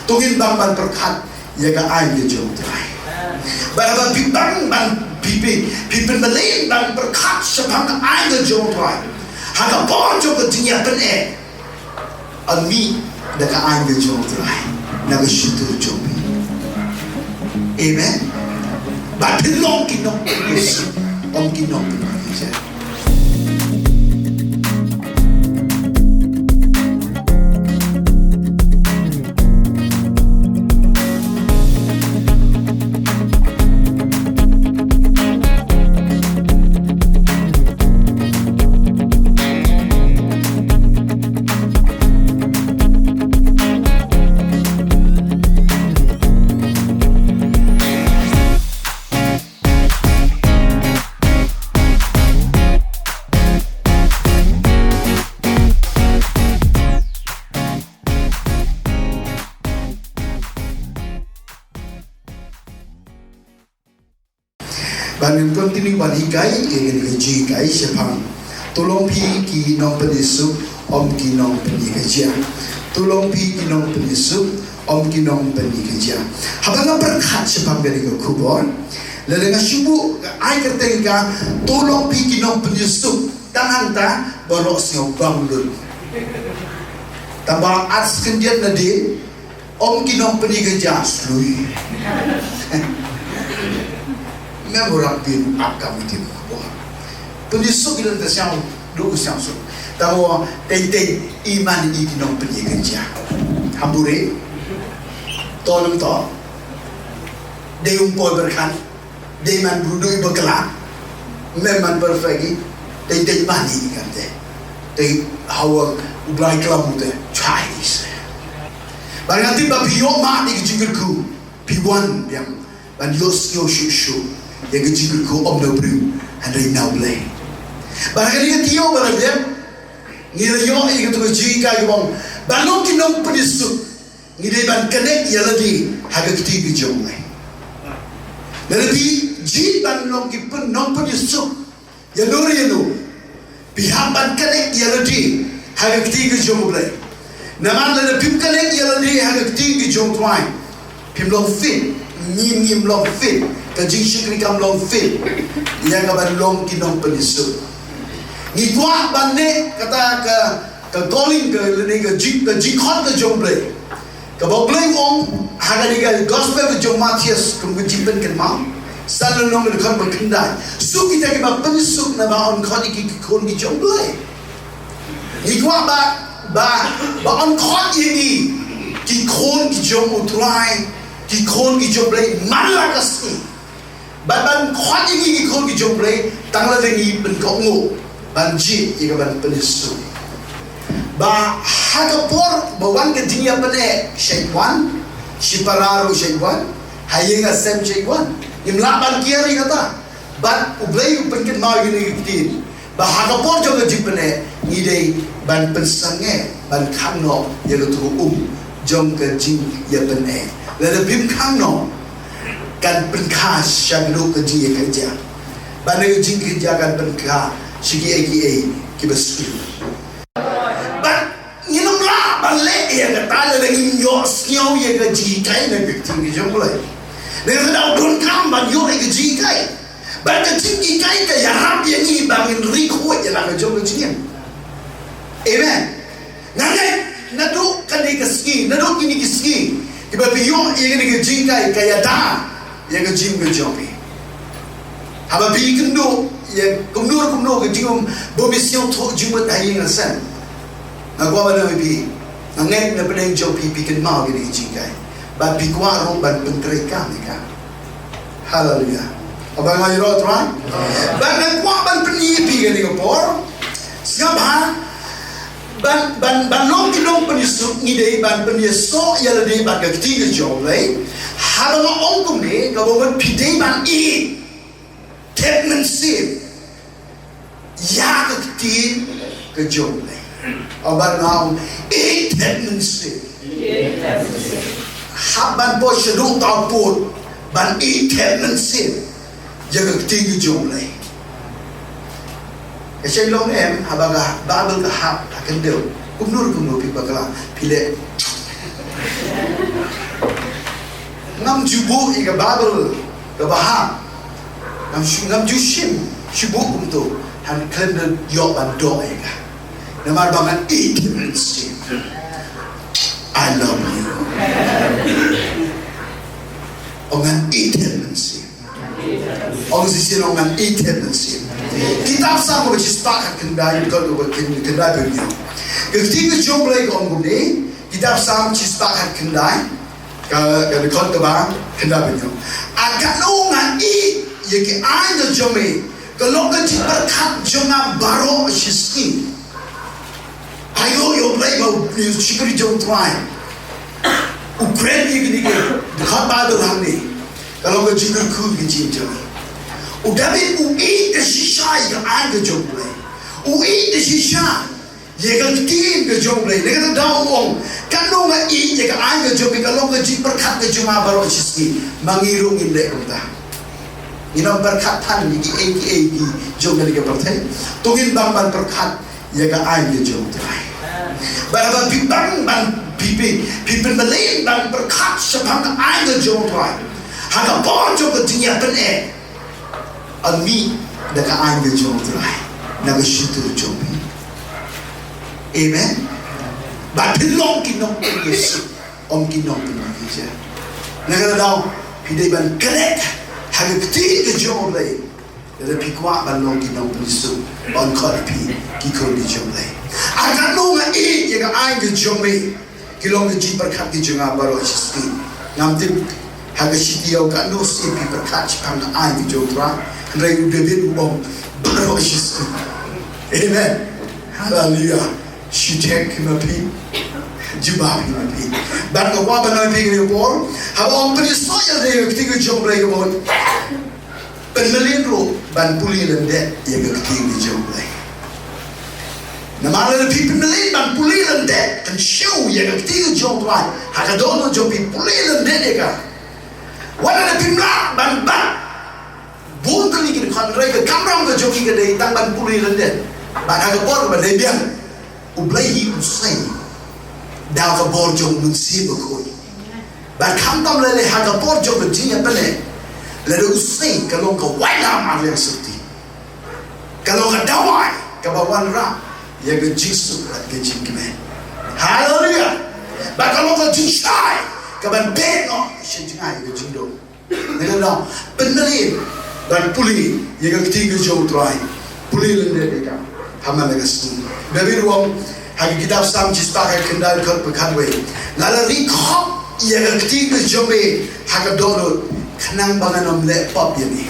tungin bang ban perkat ya ka ai ge jom trai ba pi bang ban pi pen belain ban perkat sepang ai ge jom trai ha ka bon jo ke dia pen ami da ka ai ge jom trai na ge shitu jom amen ba pi long ki no yes om ki no Banin continue ban hikai ingin gaji kai sepang tolong pi ki nongpyniasuk om ki nongpyniasuk tolong pi ki nongpyniasuk om ki nongpyniasuk habang berkat sepang dari kubon lalu ngasubu ai kertengka tolong pi ki nongpyniasuk tangan ta borok siau banglun tambah as kendian nadi om ki nongpyniasuk slui orang pin akam itu, penyusuk itu tersiang dua siang su, tahu tentang iman ini kinong penyekerja, hambure, tolong to, deumpoi berkan, deman berdui berkelak, memang perfect, tentang iman ini kan deh, tentang hawa ubrai kelam itu Chinese, barang tiba biok mak di kejengkelku, piwan yang ban yos shushu. Yang kecil ku om dah beri, andai now play. Barangkali kita tiaw barangnya, ngirayo ini kita jika kita balong kinong penisuk, ngiray ban connect ya lagi, haga kita bijong leh. Nanti jiban long kipun nong penisuk, ya nuri nu, pihak ban connect ya lagi, haga kita bijong leh. Naman lada pim connect ya lagi, haga kita bijong tuai, pim long fit, nyim long fit. Kajing syukri kam long fit yang kaban long kinong penisuk ni tua bande kata ke calling ke lene ke jikhot ke jomble ke bogleng om haga diga gospel ke jom Matius kum ke jipen ken ma salon long ke kan berkendai su kita ke ba penisuk na ba on khot ki kon ki jomble ni tua ba on khot ini ki kon ki jom utrai ki kon ki jomble malakas ban khot ini ko ki jomble tangla dengi ben ko ngo ban ji iga ban penisuk ba hagapor bawan ke dinya pene syaiwan sipararu syaiwan hayenga sem syaiwan imla ban kiari kata ban ublei penken mau gini kitin ba hagapor jo ke pene ngidei ban pensange ban khangno ya tu jom ke jing ya pene la bim khangno kan penkah syaglu kerja kerja, bandar jing kerja kan penkah segi kibasku. Ban minum lah balik yang kata ada nyos nyau yang kerja kai nak kerja jomble. Dengan dah berkam ban yo kerja kai, ban kerja kai kaya rap yang ni bangin rikuat yang nak jomble macam amen. Nangai naduk kan dia keski, naduk ini keski. Tiba pion yang kerja kai kaya dah. Yang kecil kejopi, haba pi kendo yang kumnur kejum bomisyon thok jumat ayeng asan, agwa mana pi, angin na pedang jopi pi ken mau gini jikai, ba pi kuaro ban pentreka nika, haleluya, abang ayro tuan, ban kuah ban penipi gini kopor, siapa? Ban long kinong penisuk ngidei ban penisuk ya ladei ban ketiga jomlei haba ma ongkum ni kalau ban pidei ban tetmensip ya ketiga ke jomlei abar ngau tetmensip haban po syedung tau pun ban tetmensip ya ketiga jomlei Saya long em habaga babel ke hap akan deu kumnur pi bakala pile ngam jubu ika babel ke baham ngam jushim jubu kumtu han klender yo ban do ika namar bangan intimacy. I love you. Ongan intimacy. Ongan sisi ongan intimacy. Kitab sama macam sepakat kendai kalau kendai beliau. Ketika jom lagi orang ni, kitab sama macam sepakat kendai kalau kau terbang kendai beliau. Akan ongan yang ke anda jomai kalau kau berkat jomah baru sisi. Ayo yo play mau sikri jom try. Ukraine ni ke dekat badu hamni. Kalau kau jikir ku bijin jom. Udah ui de shisha yang anda jom play. Ui de shisha yang tim ke jom play. Lepas tu dah uang. Kalau nggak yang anda jom kalau kau jik berkat ke jom baru sisi mangirung indek kita. Ini berkat tan ni AKA jom dari kepercayaan. Tungin bang berkat yang anda jom try. Bahawa bang pimpin belain bang berkat sepang anda jom tuan. Hanya pon jom ketinggian penek. Almi dekat anda jom tuan. Naga situ jom. Amen. Batilong kinong Yesus, om kinong pinakija. Naga daw pidai ban kerek. Hanya ketiga jom lay. Jadi pikwa ban long kinong Yesus. On kalipi kikol di jom lay. Akan nunga yang aing jomai kilong ji berkat di jengah baru sisi ngamtim haga sitiau kan nos ipi berkat pang aing jotra rai udebin bom baru sisi. Amen. Hallelujah. Shitek mapi jibah mapi ban ko wa ban mapi ni por ha om pri soya de ketiga jomai ko penmelin ro ban puli lende yang ketiga jomai. Namanya people melin ban pulilan dek kan show yang ketiga jom tuan. Haka dono jom pi pulilan dek eka. Wana na pimla ban ban. Buntu ni kini kan reka kamram ke jom ika dek tang ban pulilan dek. Ban haka por ban dek biang. Ublay hi usai. Dah ka bor jom nungsi berkoi. Ban kamtam lele haka por jom berjinya pene. Lele usai kalau ka wala marliang serti. Kalau ka dawai ka bawan ram. Yang kejisuk ke jingkmen. Haleluya. Bakal lo kejisai kaban beno sejingai ke jindo. Dengan dah penerin dan puli yang ketiga jauh try. Puli lende deka. Hama legastu. Dari ruang hagi kitab sam pakai kendal kal bekadwe. Lala rikop yang ketiga jombe haga dono kenang bangan omle pop yani.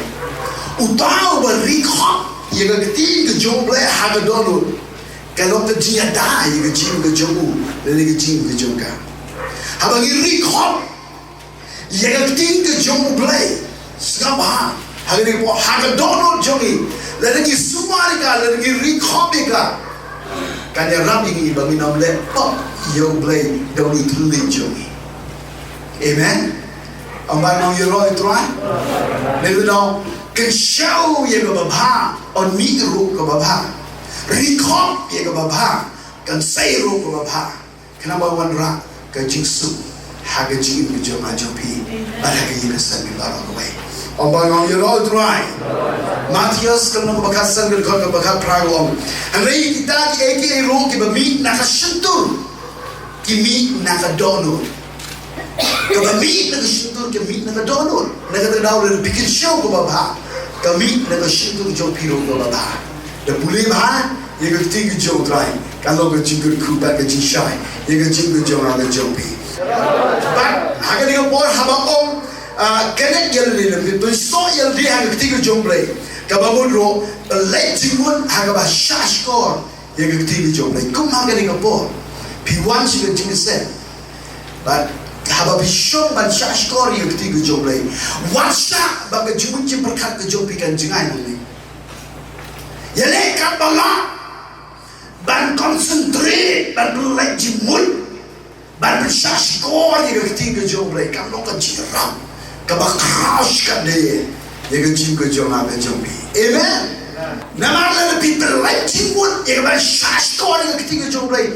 Utau berikop yang ketiga jombe haga dono. Kalau kerja dah, yang kerja kejomu, dan kerja kejoga. Abang iri kop, yang kerja kejomu play, sekarang hari ni pun harga dono jomi, dan lagi semua mereka, dan lagi iri kop mereka. Kerana Rabi ini bagi nama lepop, yang play dono tulis jomi. Amen. Abang nak yuroi tuan, lalu nak kencau yang berbah, on mikro berbah. Rikop yang kebabha kan sayro kebabha kenapa wanra ke jingsu haga jing ke joma jopi pada ke yinasan bilara kawai ombang ong yero dry Matius kan nak bakasan ke kau bakat prago anrai kita di eke ro ke bami nak sentur kimi nak dono ke bami nak sentur ke mi nak dono nak terdaur bikin show kebabha kami nak sentur jopi ro kebabha. Dan boleh bah, yang ketiga jauh try. Kalau kejingkut kubat kejingshai, yang kejingkut jauh ada jauhi. But, agar dia boleh habang om, kena yang lebih, tu so yang dia yang ketiga jauh play. Kabangun ro, late jingun, agar bah shash kor, yang ketiga jauh play. Kum agar dia boleh, piwan sih kejingkut set. But, haba bishong ban shash kor yang ketiga jauh play. Whatsapp, bagi jingun je berkat kejauh pikan jingai ni. Yale kabala ban konsentrate ban belai jimun ban bersyashkor yang ketiga jom belai kan lo kan jiram kabakash kan dia yang ketiga jom apa jom bi. Amen. Nama lebih belai jimun yang bersyashkor yang ketiga jom belai.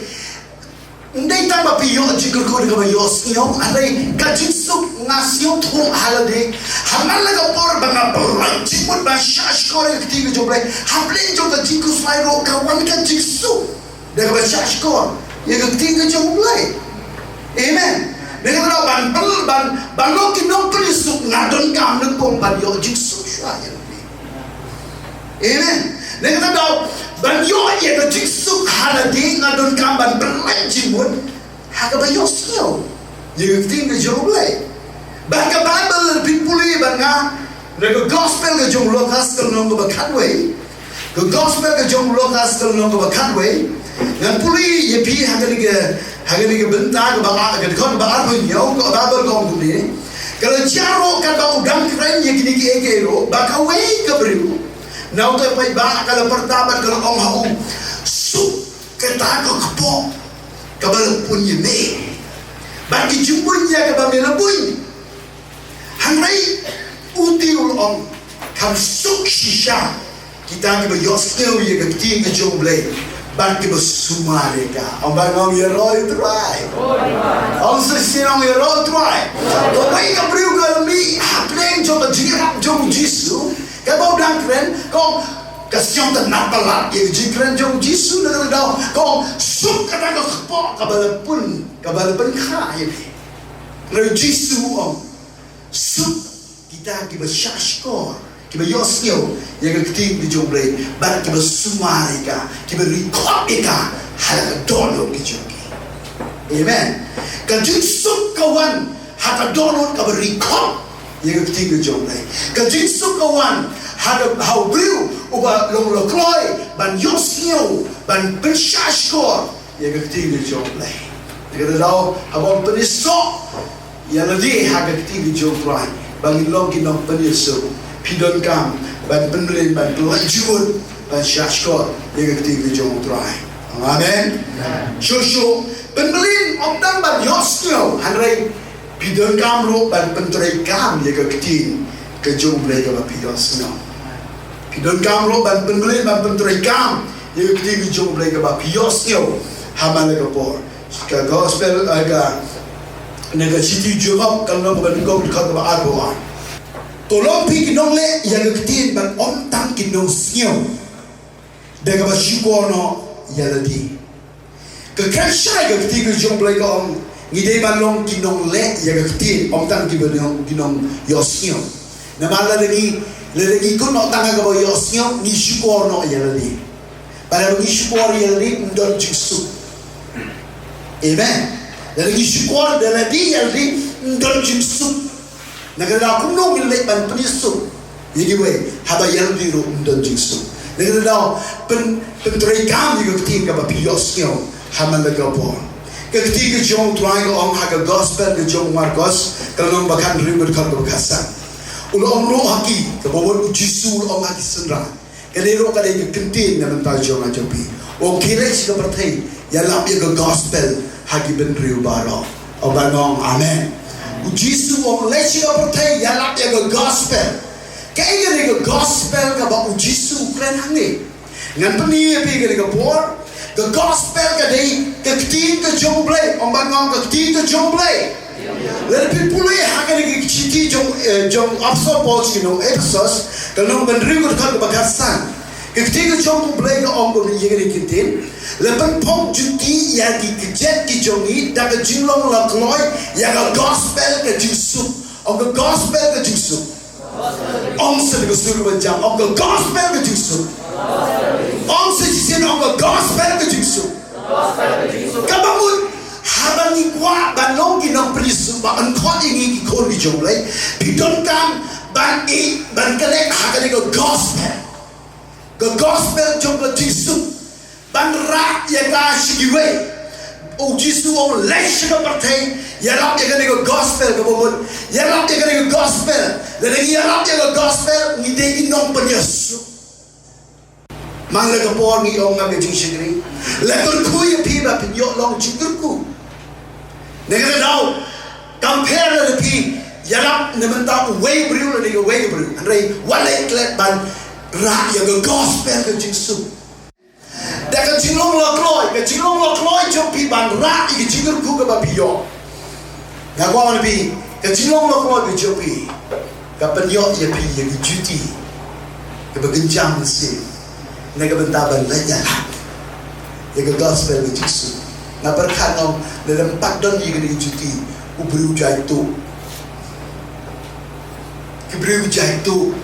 Ndai tambah piyo jikor kau dengan yos nyom, andai kajin suk ngasih thong halade hamal laga por banga belai jimut ba shash kore ketiga joblay hamlin jong jingku slai ro kawan kan jingsu daga ba shash kor ye ketiga joblay amen dengan ban loki nongpyniasuk ngadon kam nang pong ban yo jingsu shwa amen dengan ban yo ye jingsu halade ngadon kam ban belai jimut haga ba yo skill ye ketiga joblay Bangga Bible pipuli banga, rego gospel ke jong lokas ke nong bakatwe, ke gospel ke jong lokas ke nong bakatwe, ngan puli ye pi hagani ke Bynta ke banga ke kon banga pun yo ke Bible kong puli, kalau jaro kan bau udang keren ye kini ke ekero, bakawe ke beriu, nau te pai banga kalau pertama kalau om hau, su kita ke kepok, kabel pun ye me, bagi jumpunya ke bamela pun. Hangrai util on kan suk shisha kita ke yoskel ye ke ting ke joble ban ke sumare ka on ban ngom ye roy try on se sinong ye roy try to mai ka briu ka mi haplen jo ka jingialap jo jisu ka bau dang kren ko ka siong ta napalat ye jikren jo jisu na da ko suk ka ta ko ka balapun kha ye re jisu on Sup kita kiba shashkor kiba yosyo yang keting di joble ban kiba sumarika kiba rikopika halaga dono kijoki amen kajun sup kawan haka dono kiba rikop yang keting di joble kajun sup kawan haka hau briu uba long lokloi ban yosyo ban shashkor yang keting di joble kita tahu abang penisok yang lebih harga tinggi jompai bagi logi nongpyniasuk pidon kam ban penelin ban pelajun ban syashkor yang tinggi jompai amen shosho penelin optang ban yosnyo hanrai pidon kam ro ban pentrai kam yang tinggi ke jompai ke yosnyo pidon kam ro ban penelin ban pentrai kam yang tinggi jompai ke yosnyo hamal ke por ka gospel aga nega city jawab kalau nak berikut dekat dengan Al-Quran. Tolong pergi nongle yang ketin ban om tang kinong siu. Dega bersyukur no yang lagi. Kekrasai ketin kejong pelai om ngidai ban long kinong le yang ketin om tang kinong yosio. Nama lagi kau nak tang ke yosio ni syukur no yang lagi. Pada bagi syukur yang lagi undang jisu. Amen. Dari syukur dari dia dari ndon jingsuk negara aku nong ilai ban penisuk jadi we haba yang di ro ndon jingsuk negara pentrikam juga ketika bapi yosnyo hamal legapon ketika jong tuai ko ong haga gospel ke jong Marcos kalau nong bakan ribu dekat bakasan ulo ong ro haki ke bobon jisu ong haki sendra kadero kadai kentin na mental jong ajopi o kire sika pertai ya lap ya gospel hagi benriu baro obanong amen ujisu om lechi pertai yalap ya gospel kaya ni gospel ka ba ujisu kren hangi ngan peni pi ke por the gospel ka dei ke ketin ke jomble obanong ke ketin ke jomble let people haga ni chiti jong apso pos episos kalau benriu ka bakasan ketika jom boleh ke orang ni yang dikitin, lepas pom juti yang dikejar kijongi, dah kejilong lakloi yang gospel ke jusuk, orang gospel ke jusuk, orang sedang suruh berjam, orang gospel ke jusuk, orang sejisen orang gospel ke jusuk, kamu habang ikwa banong kinong prisu, ban kau ingin kau dijolai, bidon kam ban kelek haga ni gospel. The gospel jumpa Jisu banra ya ka shigiwe o Jisu o lesh ka partai ya lap ya ka gospel ka bobon ya lap ya ka gospel le ya lap ya ka gospel ni de nongpyniasuk mang le ka por ni ong nga jing shigri le kun ku ya pi ba pin yo long jing ku ne ga dau compare the pi ya lap ne man ta way bru le ni way bru andre wale klet ban ra yang gospel ke Jisu. Dah ke jinglong lokloi jom pi ban ra ke jingger ku ke babi yo. Ngagwa nabi kajilong lo ko ke jopi. Kapanyo ya pi ya juti. Ke begenjang si. Naga bentaban lanya. Ya ke gospel ke Yesus. Na berkat ngom dalam padon ya ke juti. Ubri ujai tu. Kibri ujai tu.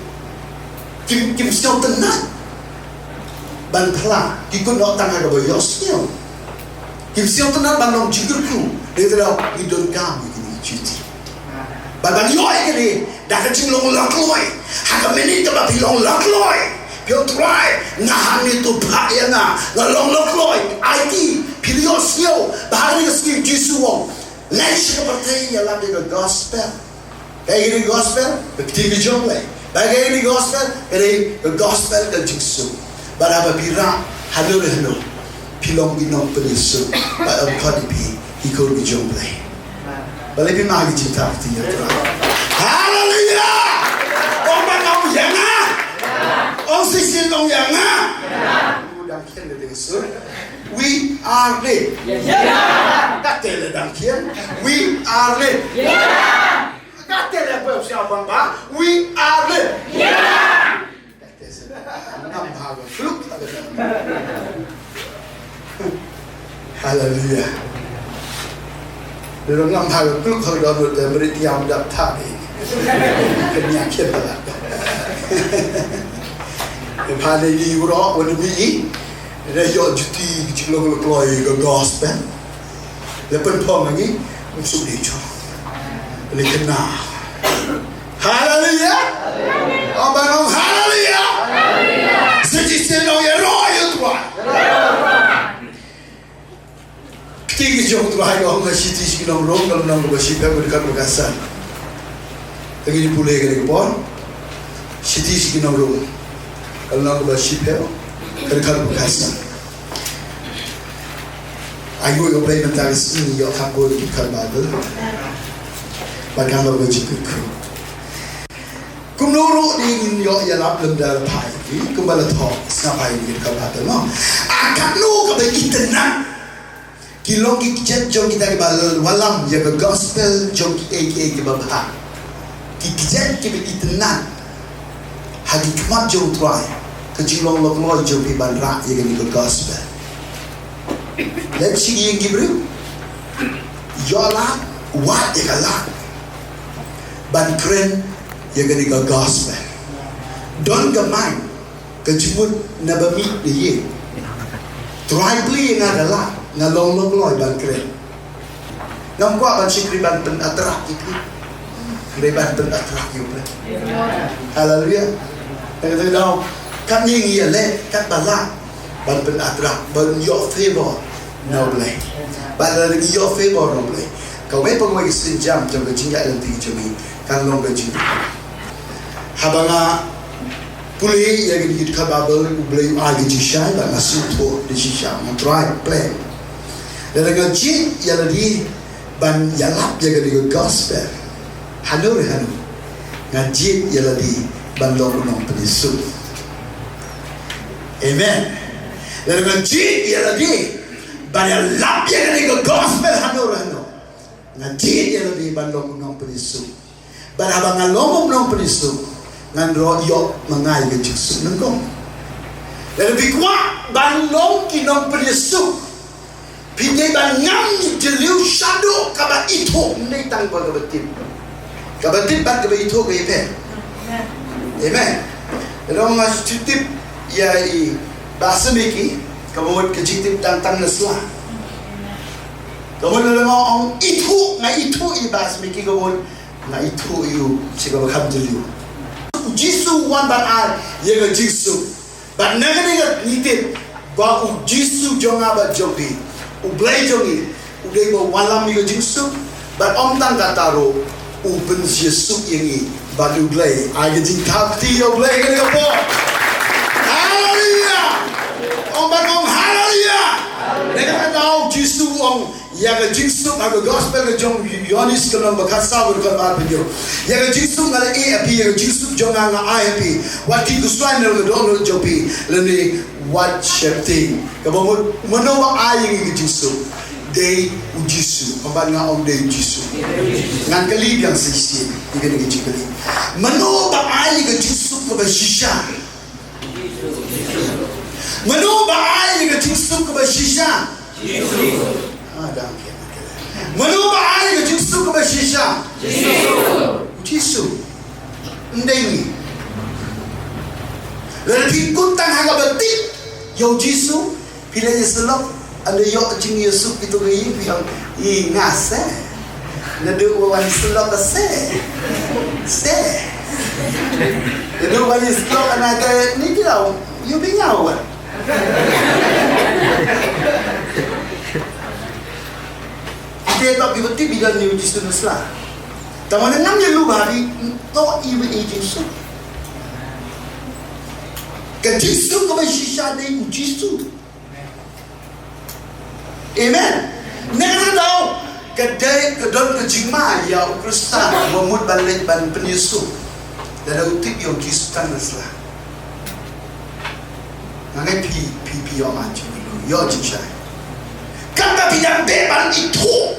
Kim siau tenang. Ban pla ikut nak tangga ke boyosnya. Kim siau tenang ban long jigurku. Dia tahu idon kami ini cuti. Ban yoi kini dah kecil long lakloi. Hak meni tu bapi long lakloi. Pion try ngahan itu pak ya na. Long lakloi. IT piliosnya bahari keski jisuong. Lesh seperti yang ada ke gospel. Kayak ini gospel, begitu jomle. Bagai ini gospel, ini gospel ke Yesus. Barapa pira halo pilong binong penisuk ba kodipi ikut jomle. Balik pimagi cinta artinya. Haleluya. Ông bà ngọc yang ah. Ông sisi ngọc yang ah. Udang kian dari Yesus. We are ready. Kata le dang kian. We are ready. Kata le apa siapa bang? We are ready. Nampak fluk. Haleluya. Dalam nampak fluk kalau dah beri tiang dah tak ni. Kena kita lah. Pada ini orang orang ini, raya juti cilok keloi ke gospel. Lepas pom lagi masuk dia. Boleh kena. Haleluya. Abang haleluya. Sejak senang ya raya tuan. Tiga jam tuan yang masih di sini orang kalau orang bersih berkat berkasan. Lagi di pulau ke depan, siti sini orang kalau orang bersih berkat berkasan. Ayo yang boleh mentari sini yang kabur di kalbadul. Bahkan orang bersih berkat. Kumnuru ingin yo Jingialap Lyngdoh pai kumbala thok sapai ni kalbadul no. Akan nu ke itenan. Kilong kijet jom kita ke balal walam ya ke gospel jom ki ke babha. Kijet ke itenan. Hagi kemat jom try. Kejilong loklo jom pi balra ya ke gospel. Let's see yang gibru. Yola wat ya kala. Ban kren ya ke gospel. Don gamai kejimut nabami ye. Try play ngadalah ngalong loi ban kren. Ngam kwa ban sikri ban pen atrak itu. Ban pen atrak itu. Haleluya. Kita tahu kan ini le kat bala ban pen atrak ban your favor no boleh. Ban lagi your favor no boleh. Kau memang bagi sejam jam Jingialap cumi kan long gaji. Habanga pulih yang kita kababel boleh agi jisai ban masuk tu di jisai. Try play. Dan dengan Jingialap ban Jingialap jaga dengan gospel. Hanu. Dengan Jingialap ban long penisuk. Amen. Dan dengan Jingialap ban Jingialap jaga dengan gospel hanu. Dengan Jingialap ban long penisuk. Ban abang long penisuk. Dengan royok mengai ke Yesus nengkong. Dan lebih kuat ban long kinong penisuk. Pinjai ban ngam jeliu shadow kabat itu ni tang ba kabatin. Kabatin ban kabat itu ke ipe. Amen. Dalam mas cutip ya i bahasa miki kamu kecitip tang nesla. Kamu dalam orang itu ngai itu i bahasa miki kamu ngai itu you siapa kam jeliu. Yesus wan ban al ya ke Yesus. Ban naga nitip ba Yesus jonga ba jobi. Ublay jongi, uday mo walam yo Yesus, but om tang kataro uben Yesus yengi, but ublay, ay jing kapti yo ublay kani ko. Hallelujah! Om bagong hallelujah! Neka tao Yesus om yaga Yesus aga gospel ke jong yonis ke nang bakasa ber kan video. Yaga Yesus ngala api yaga Yesus jonga nga api. Wati guswan no do jopi leni what shifting. Kabang menawa aying ke Yesus. day ujisu pamban nga om day ujisu ngan kali yang sisi ikan ni kali mano ba ai ga jisu ko ba shisha mano ba ai ga jisu ko ba shisha dah mano ba ai ga jisu ko ba shisha jisu ndai ni lalu kuntang haga betik yo jisu bila Yesus ada yo Jingialap itu gaya bilang ngase nadu wan selok se nadu wan selok anak ni kira you bingau kan kita tak betul bila ni Yesus naslah taman ngam ye lu bari to iwe Yesus ke Yesus ko ba shisha dei Yesus. Amen. Never tahu kedai kedon kejima ya Kristen memut balik ban penyusup dan utip yang Kristen naslah. Nangai pi yang macam itu, ya cinta. Kata tidak beban itu,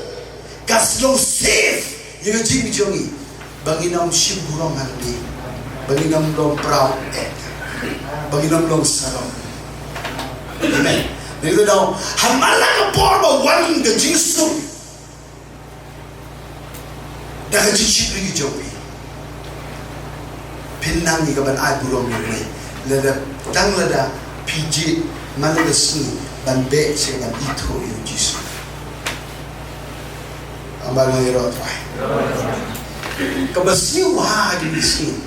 kaslo safe. Yang jimi jongi, banginam simburong handi, banginam long proud, banginam long salam. Amen. Itu dah hamala kapor ba wan ke Yesus dah ke cicip lagi jauh pinang ni kaban ai burong ni lada tang lada pijit mana besi ban be sekan itu yang Yesus ambal ngirot wai kabasi wah di sini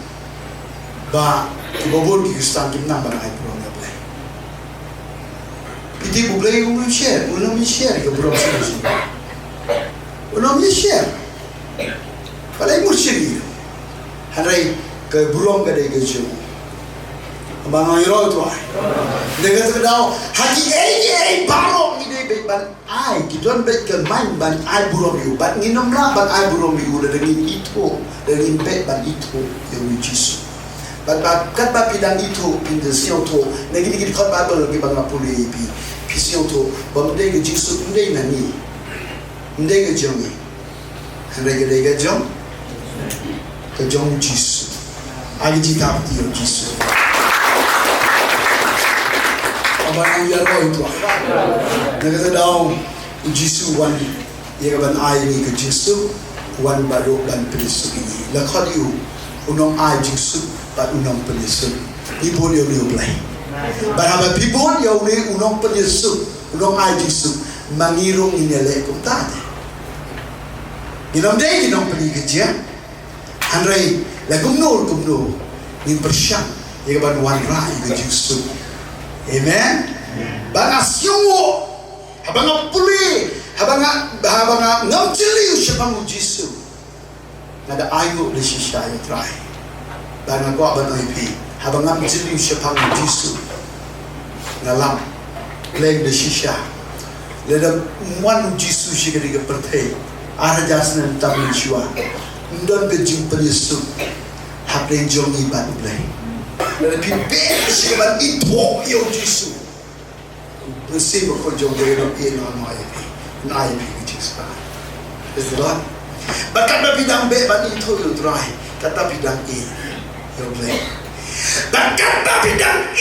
ba bobon di Kristen pinang ban ai burong Iti boleh umum share ke burung sini. Umum share. Kalau umum share, hari ke burung ke dek jauh. Abang ayro tu ay. Dekat kedau hati barong ini ban ay kita bet ke main ban ay burung you ban nginam lah ban ay burung you dengan itu dengan bet ban itu yang Yesus. Kat bapidang itu pindah siang tu, negeri kita kat babel lagi bangga pulih siang tu, bamdai ke Yesus mdai nani, mdai ke jom ni, hendak ke jom Yesus, agi jita peti Yesus. Abang yang roh itu, negara daun Yesus wan, ia ban air ni ke Yesus wan baru ban pelisuk ini, lakat you unong air Yesus. But unong penyusup, ibu dia boleh. Berapa ibu dia boleh unong penyusup, unong ajisup, mangirung ini lekuk tadi. Inam deh inong penyusup, Andrei lagumnul, ni persiap, ia kan wanra ia jisup. Amen. Bangasyong, habang puli, habang ngamcili siapa mujisup. Nada ayu lesisya yang terakhir. Bana ko abang ipi habang am jili syapang Yesus nalam leng de shisha leda wan Yesus shigari ke perthai ara jasna tamin shwa ndon be jing Yesus hapen jongi ban blai leda pi be shiban itho yo Yesus receive ko jongi no ino no ai Yesus is the Lord bakal bidang be ban itho yo try kata bidang Berkata bidang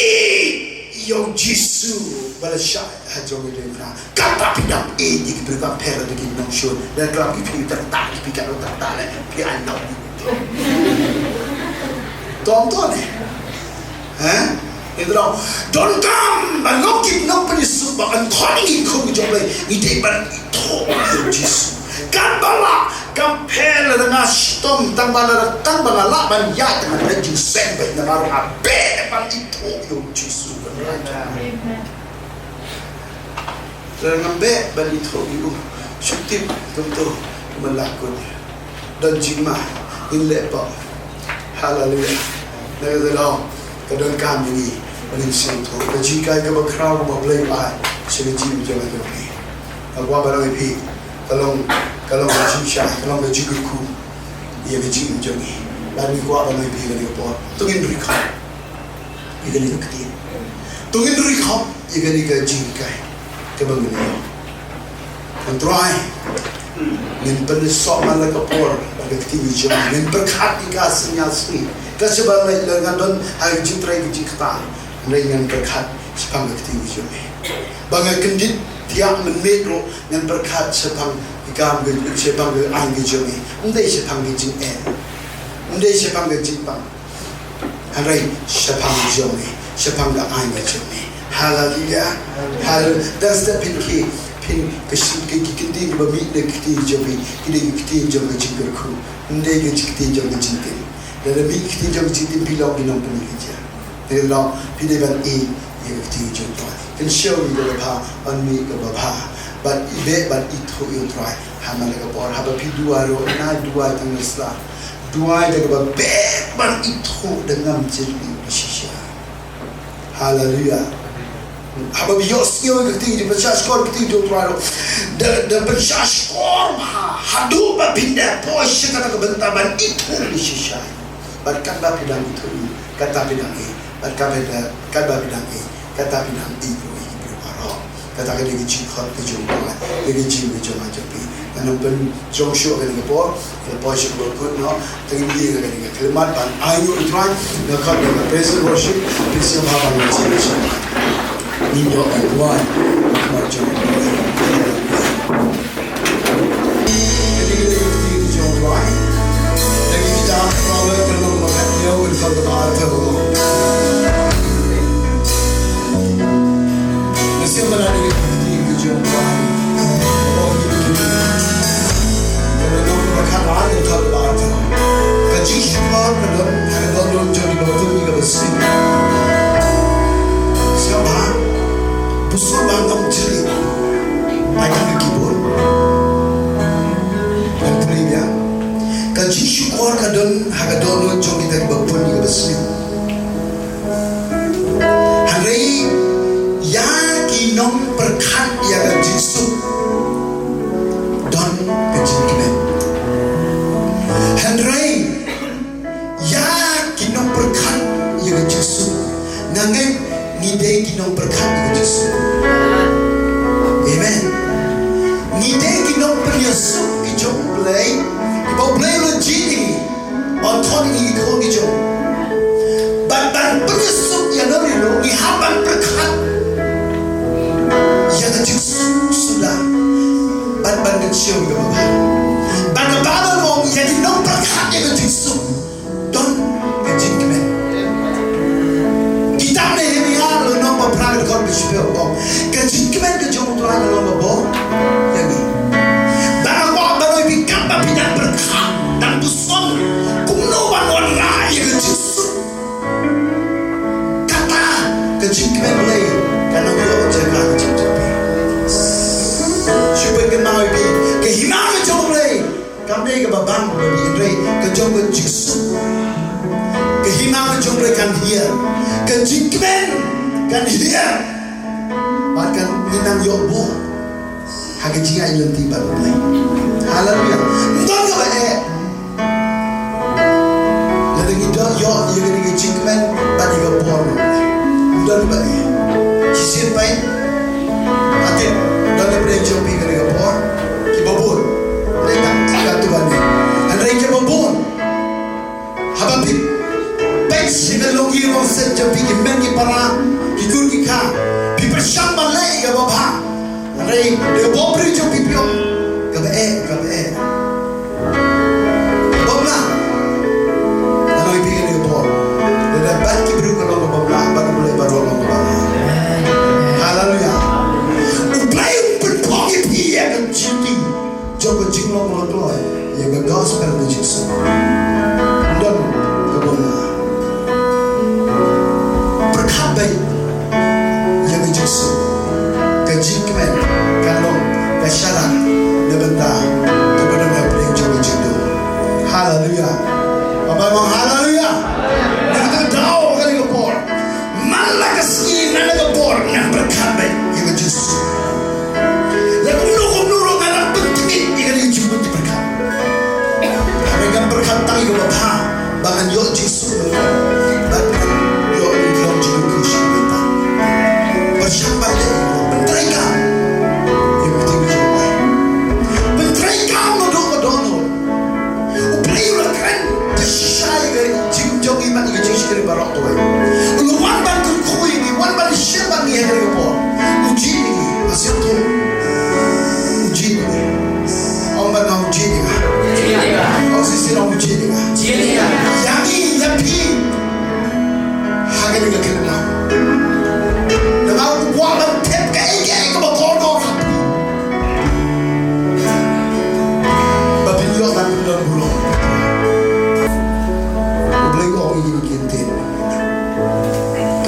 yo Yesus balasya hajo medena kata bidang di diberikan pera di nongshun dan kalau kita tertak dipikir tertak le pi anak tonton itu dong don't come banokip no penyusup bahkan koni kau jomble ide ban itu yo Yesus kan bala kampel dengan stom tambah laban ya dengan lagi sampai dengan abe pan itu yo Yesus dengan be ban itu yo syukur tentu melakon dan jima inlepa haleluya dengan kadang kami ni menyusun tu jika kita berkerau boleh buat seperti jalan ini aku barang ini kalau macam kalau macam ku ia macam ni dan ni kuat orang lebih dari apa tungin rekam ia ni ketin tungin rekam ia ni ke jingkai kebangun Try. Nin penisok malakapor agakti jom. Nin berkat ikas nyasri. Kasebab lengan don hari jitrai jikta. Lengan berkat sepang agakti jom. Bangai kendit tiap menmetro nin berkat sepang ikam sepang angge jom. Undai sepang jing Undai sepang jingpang. Harai sepang jom. Sepang angge jom. Hallelujah. Hallelujah. That's the pinky. Kiti bami de kiti jobi kiti jobi jingkerku nde ke kiti jobi jingkin dan mi kiti jobi jingkin pilau di nomor ni kerja dan law pide ban ye kiti jobi kan show ni de ba on mi ke ba but ibe but itu you try hamal ke por haba pi dua ro na dua tangsa dua de ba be ban itu dengan jadi shisha. Hallelujah. Haba bios yo kiti di bersas kor kiti do traro de bersas kor hadu ba pindah pos kata kebentaban itu di shisha barkan ba pidang itu kata pidang kata pidang itu aro kata ke lagi cikot ke jumpa lagi jiwa joma jopi dan ben jong show ke lagi por ke pos ko ko no tinggi ke lagi kalimat ban ayu utran na khat de praise worship praise baba ni shisha Lyngdoh one macam jadi kita jom right lagi kita kalau kalau makan dia will come to our table nasi mana ni kita jom right oh kita kalau makan ada kalau ada kaji syukur kalau jadi betul ni kalau sih siapa Pusat bangkang ceri, ayam kibur, dan terlihat. Kaji syukur kadon hagadon jom kita berpun juga bersih. Hari ya kinong berkat ya kaji suk don kaji kenen. Hari ya kinong berkat ya kaji suk nangai ni deh kinong berkat ya kaji suk. Amen. Ni deh kinong peniasuk kijong play, ibau play lo jini, oton ni kau kijong. Ban peniasuk yang nori lo, ni haban berkat. Ya kaji sudah. Ban kecil ke bapa. Ban bapa lo yang kinong berkat ya kaji suk, don kaji kemen. Kita ni lo nombor perang kau bersyukur bom. Kaji kemen kejong tuan lo bom. Jadi, bahawa baru ikan babi dan berkat dan buson kumnoan warna ya kaji suk. Kata kaji kemen boleh karena lo jaga kaji jaga. Syukur kenal ibi kehiman kejong boleh. Kami ke babang babi Andre kejong kaji suk. Kehiman kejong boleh kan dia. Kaji kemen kan dia. Bahkan minang yobo. Haga jika ilan tiba mulai. Haleluya. Entah ke baik. Jadi kita yo yang ini jikmen tadi ke por. Entah ke baik. Sisir baik. Hati. Dan daripada jopi ke por. Kibabun. Mereka tiga tuan ni. Andai kibabun. Habis. Baik sehingga logi orang sejopi kimen kipara. Hikur kika. Pipersyam balai ke bapa. Andai dia bopri jo pipio. Kabe. Bomla. Kalau ibu ini bop. Dia dapat kibru kalau bomla baru boleh baru bomla. Haleluya. Uplay berpong ipi yang cinti. Joko jinglong lodoy. Yang gospel Jesus. Dan kebomla. Berkabai yang Jesus. Kejikmen kalau kesyarat debenta kepada mereka yang jodoh. Haleluya. Apa memang haleluya? Kita tahu kali kepor. Malah kesini nana kepor yang berkabai yang Jesus. Lalu nurung anak penting yang dijemput berkat. Mereka berkat tangi ke bapa. Bahkan yo Jesus. Bahkan yo belum juga kusya kita. Bersyukur mereka yang penting jawab. Belai orang ini kintin.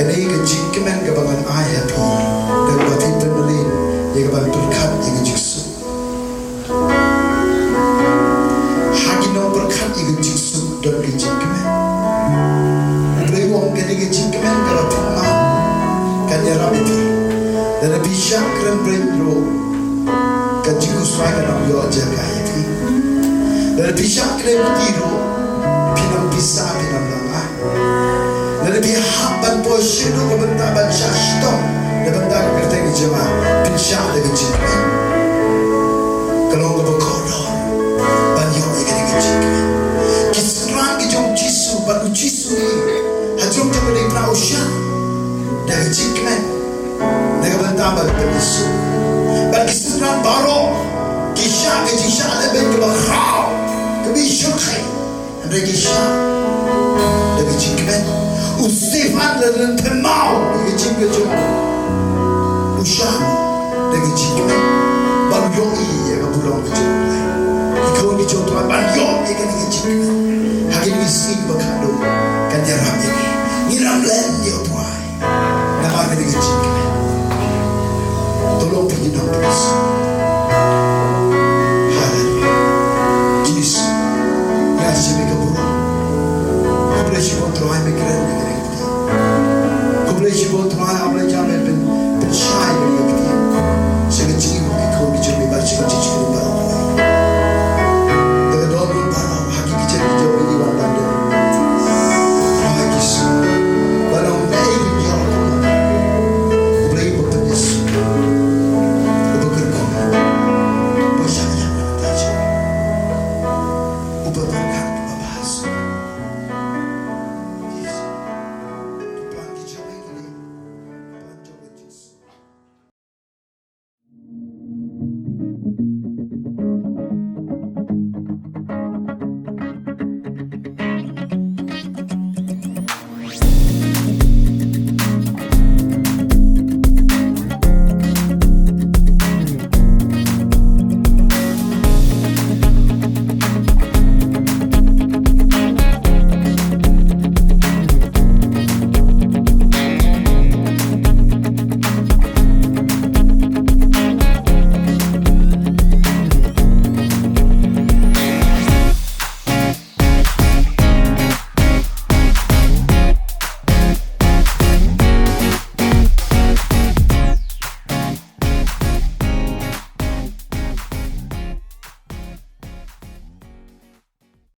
Kena ia jikmen kebangan ayat ini. Dan batin termelin, ia keban berkat ia jiksu. Hagi nom berkat ia jiksu dan jikmen. Belai orang kena ia jikmen kalau timah, kanya ramiti. Dan bisa keren berendro, kajiku suai kenam yo jaga itu. Dan bisa keren tiru, pinam bisa pinam lama. Dan lebih haban posisi itu kebentar baca stop, dan bentar kerja jemaah bisa dengan jikmen. Kalau nggak berkodok, banyak yang dengan jikmen. Kisran kijong jisu, baru jisu ni, hajung tak boleh nausya dengan jikmen. Dengan bentar berpenisuk. Bagi seorang baru, kisah kejisah lebih kebakau, kebisukkai, anda kisah dengan jikmen. Usifan dan temau dengan jikmen. Usah dengan jikmen. Banyak ia kebulang kejadian. Ikau ni contoh banyak ia dengan jikmen. Hari ini sing berkat.